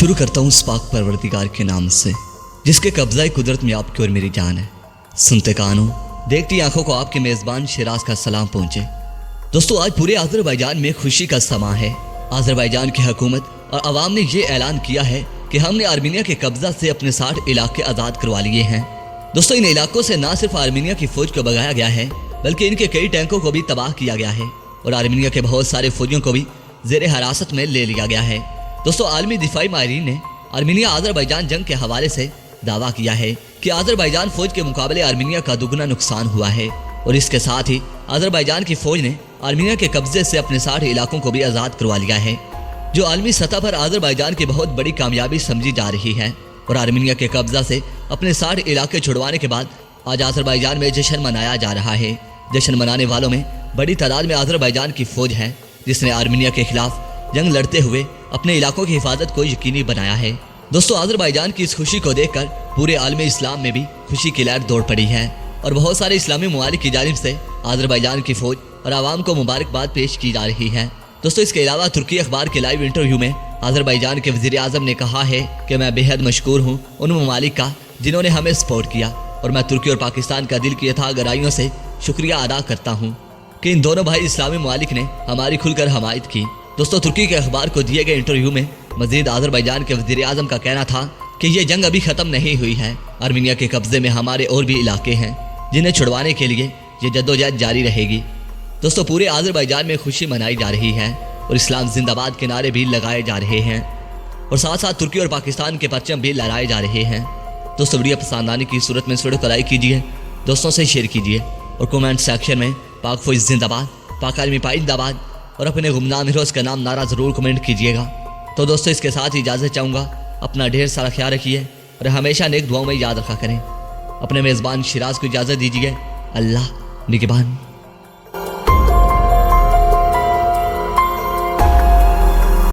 شروع کرتا ہوں اس پاک پروردگار کے نام سے جس کے قبضہ قدرت میں آپ کی اور میری جان ہے۔ سنتے کانوں دیکھتی آنکھوں کو آپ کے میزبان شیراز کا سلام پہنچے۔ دوستو، آج پورے آذربائیجان میں خوشی کا سماں ہے۔ آذربائیجان کی حکومت اور عوام نے یہ اعلان کیا ہے کہ ہم نے آرمینیا کے قبضہ سے اپنے 60 علاقے آزاد کروا لیے ہیں۔ دوستو، ان علاقوں سے نہ صرف آرمینیا کی فوج کو بھگایا گیا ہے بلکہ ان کے کئی ٹینکوں کو بھی تباہ کیا گیا ہے اور آرمینیا کے بہت سارے فوجیوں کو بھی زیر حراست میں لے لیا گیا ہے۔ دوستو، عالمی دفاعی ماہرین نے آرمینیا آذربائیجان جنگ کے حوالے سے دعویٰ کیا ہے کہ آذربائیجان فوج کے مقابلے آرمینیا کا دگنا نقصان ہوا ہے اور اس کے ساتھ ہی آذربائیجان کی فوج نے آرمینیا کے قبضے سے اپنے 60 علاقوں کو بھی آزاد کروا لیا ہے، جو عالمی سطح پر آذربائیجان کی بہت بڑی کامیابی سمجھی جا رہی ہے۔ اور آرمینیا کے قبضہ سے اپنے 60 علاقے چھڑوانے کے بعد آج آذربائیجان میں جشن منایا جا رہا ہے۔ جشن منانے والوں میں بڑی تعداد میں آذربائیجان کی فوج ہے جس نے آرمینیا کے خلاف جنگ لڑتے ہوئے اپنے علاقوں کی حفاظت کو یقینی بنایا ہے۔ دوستو، آذربائیجان کی اس خوشی کو دیکھ کر پورے عالم اسلام میں بھی خوشی کی لہر دوڑ پڑی ہے اور بہت سارے اسلامی ممالک کی جانب سے آذربائیجان کی فوج اور عوام کو مبارکباد پیش کی جا رہی ہے۔ دوستو، اس کے علاوہ ترکی اخبار کے لائیو انٹرویو میں آذربائیجان کے وزیر اعظم نے کہا ہے کہ میں بے حد مشکور ہوں ان ممالک کا جنہوں نے ہمیں سپورٹ کیا اور میں ترکی اور پاکستان کا دل کی اتھاہ گہرائیوں سے شکریہ ادا کرتا ہوں کہ ان دونوں بھائی اسلامی ممالک نے ہماری کھل کر حمایت کی۔ دوستو، ترکی کے اخبار کو دیے گئے انٹرویو میں مزید آذربائیجان کے وزیر اعظم کا کہنا تھا کہ یہ جنگ ابھی ختم نہیں ہوئی ہے۔ آرمینیا کے قبضے میں ہمارے اور بھی علاقے ہیں جنہیں چھڑوانے کے لیے یہ جدوجہد جاری رہے گی۔ دوستو، پورے آذربائیجان میں خوشی منائی جا رہی ہے اور اسلام زندہ باد کے نعرے بھی لگائے جا رہے ہیں اور ساتھ ساتھ ترکی اور پاکستان کے پرچم بھی لہرائے جا رہے ہیں۔ دوستو، ویڈیو پسند آنے کی صورت میں اس ویڈیو کو لائک کیجیے، دوستوں سے شیئر کیجیے اور کومنٹ سیکشن میں پاک فوج زندہ باد، پاک آرمی پائندہ باد اور اپنے گمنام ہیروز کا نام نعرہ ضرور کمنٹ کیجیے گا۔ تو دوستو، اس کے ساتھ اجازت چاہوں گا، اپنا ڈھیر سارا خیال رکھیے اور ہمیشہ نیک دعاؤں میں یاد رکھا کریں۔ اپنے میزبان شیراز کو اجازت دیجیے۔ اللہ نگہبان۔